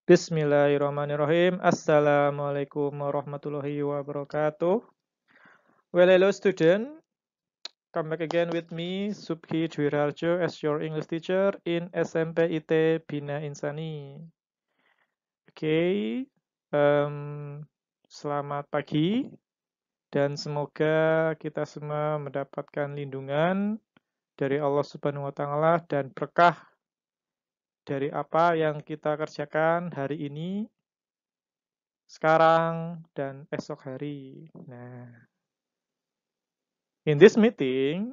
Bismillahirrahmanirrahim. Assalamualaikum warahmatullahi wabarakatuh. Well, hello student. Come back again with me, Subhi Dwirharjo, as your English teacher in SMP IT Bina Insani. Oke, selamat pagi dan semoga kita semua mendapatkan lindungan dari Allah Subhanahu wa Ta'ala dan berkah dari apa yang kita kerjakan hari ini, sekarang, dan esok hari. Nah, in this meeting,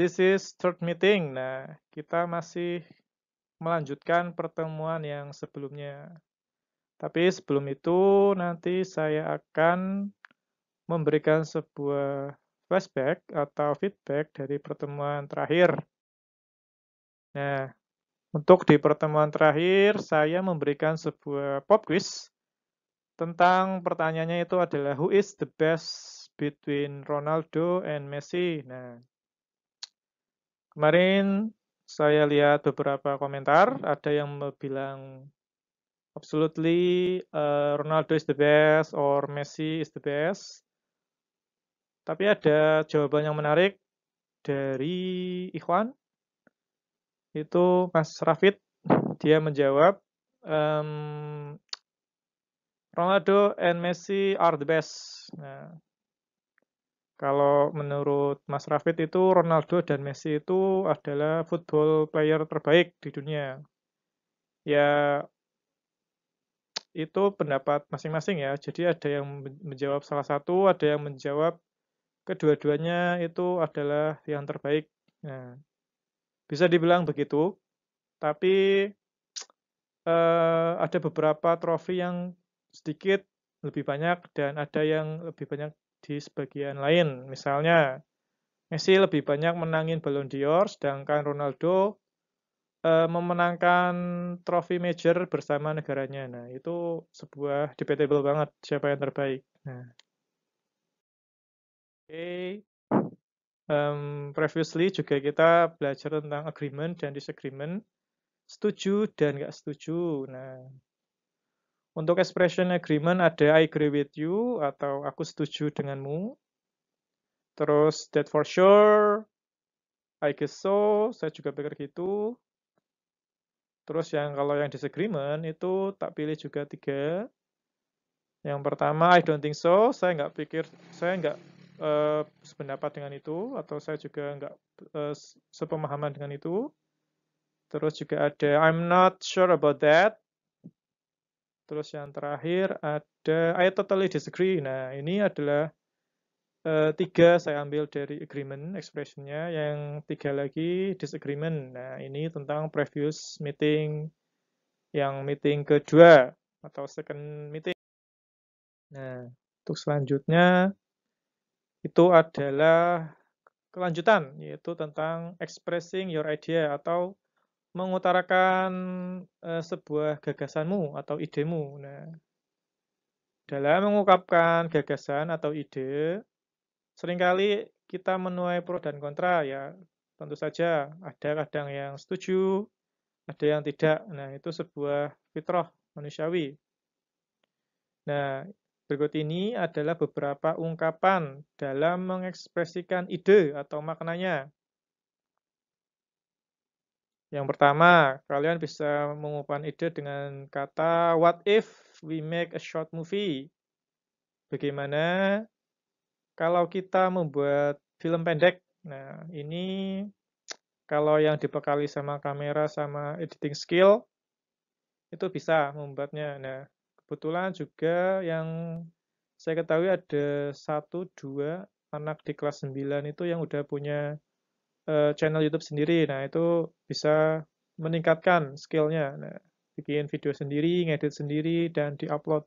this is third meeting. Nah, kita masih melanjutkan pertemuan yang sebelumnya. Tapi sebelum itu, nanti saya akan memberikan sebuah flashback atau feedback dari pertemuan terakhir. Nah, untuk di pertemuan terakhir, saya memberikan sebuah pop quiz tentang pertanyaannya itu adalah who is the best between Ronaldo and Messi. Nah, kemarin saya lihat beberapa komentar, ada yang bilang absolutely Ronaldo is the best or Messi is the best. Tapi ada jawaban yang menarik dari Ikhwan, itu Mas Rafid, dia menjawab Ronaldo and Messi are the best. Nah, kalau menurut Mas Rafid itu Ronaldo dan Messi itu adalah football player terbaik di dunia. Ya, itu pendapat masing-masing ya. Jadi ada yang menjawab salah satu, ada yang menjawab kedua-duanya itu adalah yang terbaik. Nah, bisa dibilang begitu, tapi ada beberapa trofi yang sedikit lebih banyak dan ada yang lebih banyak di sebagian lain. Misalnya, Messi lebih banyak menangin Ballon d'Or, sedangkan Ronaldo memenangkan trofi major bersama negaranya. Nah, itu sebuah debatable banget siapa yang terbaik. Nah, oke. Previously juga kita belajar tentang agreement dan disagreement, setuju dan nggak setuju. Nah, untuk expression agreement ada I agree with you atau aku setuju denganmu. Terus that for sure, I guess so, saya juga pikir gitu. Terus kalau yang disagreement itu tak pilih juga 3. Yang pertama, I don't think so, saya nggak sependapat dengan itu, atau saya juga nggak sepemahaman dengan itu. Terus juga ada I'm not sure about that. Terus yang terakhir ada I totally disagree. Nah, ini adalah 3 saya ambil dari agreement expressionnya, yang 3 lagi disagreement. Nah, ini tentang previous meeting, yang meeting kedua atau second meeting. Nah, untuk selanjutnya itu adalah kelanjutan, yaitu tentang expressing your idea atau mengutarakan sebuah gagasanmu atau idemu. Nah, dalam mengungkapkan gagasan atau ide, seringkali kita menuai pro dan kontra ya. Tentu saja ada kadang yang setuju, ada yang tidak. Nah, itu sebuah fitrah manusiawi. Nah, berikut ini adalah beberapa ungkapan dalam mengekspresikan ide atau maknanya. Yang pertama, kalian bisa mengungkapkan ide dengan kata what if we make a short movie? Bagaimana kalau kita membuat film pendek? Nah, ini kalau yang dibekali sama kamera sama editing skill, itu bisa membuatnya. Nah, kebetulan juga yang saya ketahui ada 1-2 anak di kelas 9 itu yang udah punya channel YouTube sendiri. Nah, itu bisa meningkatkan skillnya. Nah, bikin video sendiri, ngedit sendiri, dan diupload.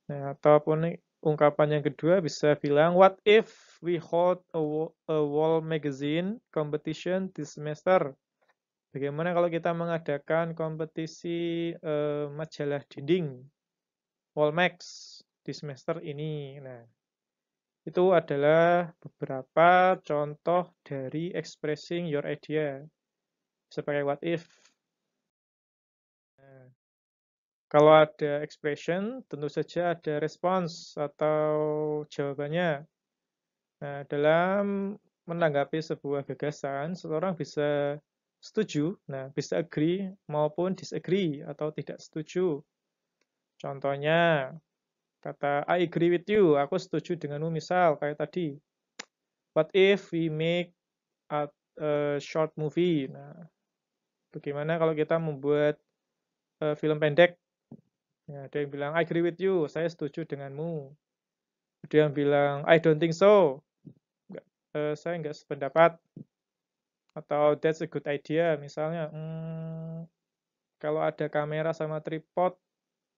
Nah, ataupun ungkapan yang kedua bisa bilang, what if we hold a wall magazine competition this semester? Bagaimana kalau kita mengadakan kompetisi majalah dinding, Wallmax, di semester ini? Nah, itu adalah beberapa contoh dari expressing your idea. Bisa pakai what if. Kalau ada expression, tentu saja ada response atau jawabannya. Nah, dalam menanggapi sebuah gagasan, seseorang bisa setuju, nah bisa agree maupun disagree atau tidak setuju. Contohnya, kata I agree with you, aku setuju denganmu, misal kayak tadi. What if we make a short movie? Nah, bagaimana kalau kita membuat film pendek? Ya, ada yang bilang I agree with you, saya setuju denganmu. Ada yang bilang I don't think so, saya nggak sependapat. Atau that's a good idea, misalnya kalau ada kamera sama tripod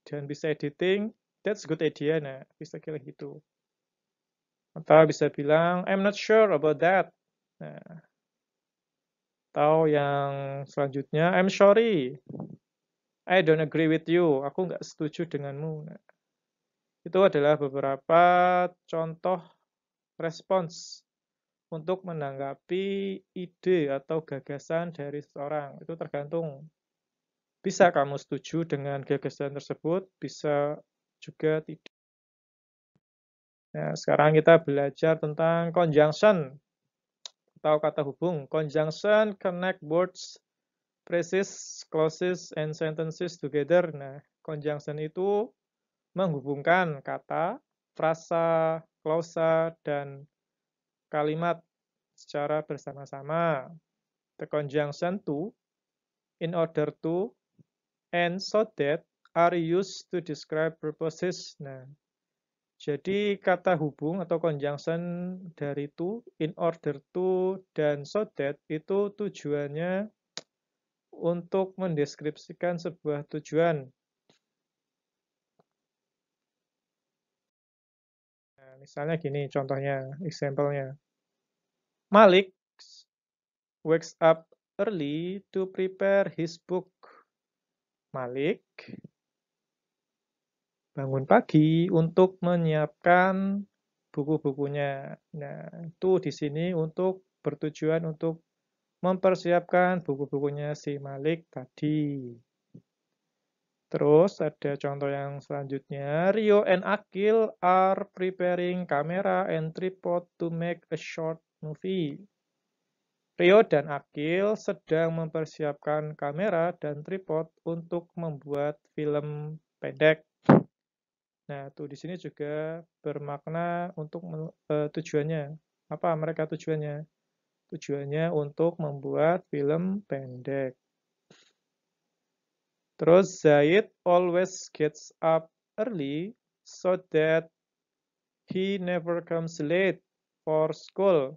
dan bisa editing, that's a good idea. Nah, bisa kira gitu. Atau bisa bilang I'm not sure about that. Nah, atau yang selanjutnya I'm sorry, I don't agree with you, aku nggak setuju denganmu. Nah, itu adalah beberapa contoh respons untuk menanggapi ide atau gagasan dari seseorang. Itu tergantung. Bisa kamu setuju dengan gagasan tersebut, bisa juga tidak. Nah, sekarang kita belajar tentang conjunction atau kata hubung. Conjunction connect words, phrases, clauses, and sentences together. Nah, conjunction itu menghubungkan kata, frasa, klausa, dan kalimat secara bersama-sama. The conjunction to, in order to, and so that are used to describe purposes. Nah, jadi kata hubung atau conjunction dari to, in order to, dan so that itu tujuannya untuk mendeskripsikan sebuah tujuan. Nah, misalnya gini contohnya, example-nya. Malik wakes up early to prepare his book. Malik bangun pagi untuk menyiapkan buku-bukunya. Nah, itu di sini untuk bertujuan untuk mempersiapkan buku-bukunya si Malik tadi. Terus ada contoh yang selanjutnya. Rio and Akil are preparing camera and tripod to make a short movie. Rio dan Akil sedang mempersiapkan kamera dan tripod untuk membuat film pendek. Nah, tuh di sini juga bermakna untuk tujuannya. Apa mereka tujuannya? Tujuannya untuk membuat film pendek. Terus Zaid always gets up early so that he never comes late for school.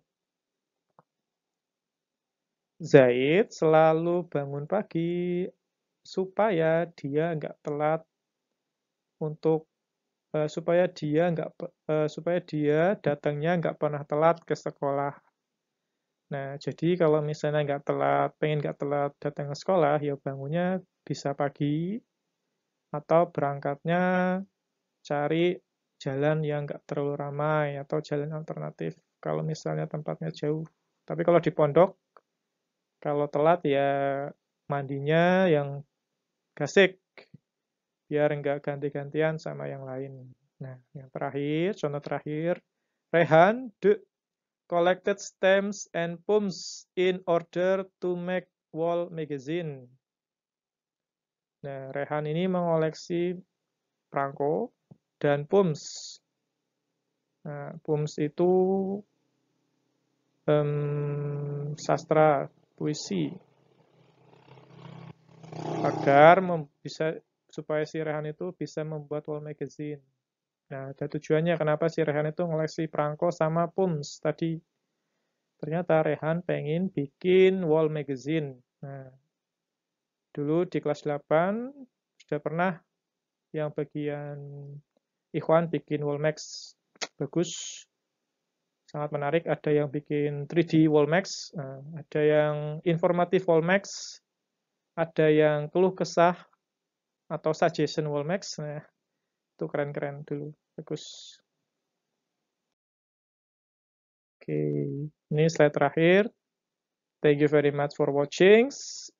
Zaid selalu bangun pagi supaya dia nggak telat untuk supaya dia datangnya nggak pernah telat ke sekolah. Nah, jadi kalau misalnya pengen nggak telat datang ke sekolah, ya bangunnya bisa pagi atau berangkatnya cari jalan yang nggak terlalu ramai atau jalan alternatif kalau misalnya tempatnya jauh. Tapi kalau di pondok, kalau telat ya mandinya yang gasik biar nggak ganti-gantian sama yang lain. Nah, yang terakhir, contoh terakhir, Rehan collected stamps and poems in order to make wall magazine. Nah, Rehan ini mengoleksi perangko dan poems. Nah, poems itu sastra, puisi. Agar supaya si Rehan itu bisa membuat wall magazine. Nah, ada tujuannya kenapa si Rehan itu ngoleksi perangko sama poems tadi. Ternyata Rehan pengen bikin wall magazine. Nah, dulu di kelas 8 sudah pernah yang bagian Ikhwan bikin Wallmax bagus, sangat menarik. Ada yang bikin 3D Wallmax, ada yang informatif Wallmax, ada yang keluh kesah atau suggestion Wallmax. Nah, itu keren-keren dulu, bagus. Oke, ini slide terakhir. Thank you very much for watching,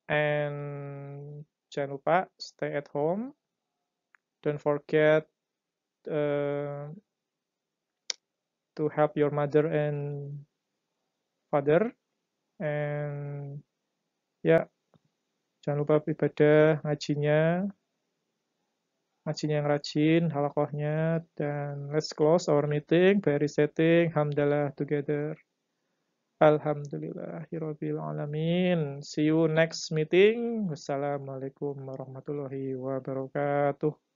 and jangan lupa stay at home. Don't forget to help your mother and father, and ya, jangan lupa ibadah, ngajinya yang rajin, halakohnya, dan let's close our meeting by resetting hamdalah together. Alhamdulillahirabbil alamin. See you next meeting. Wassalamualaikum warahmatullahi wabarakatuh.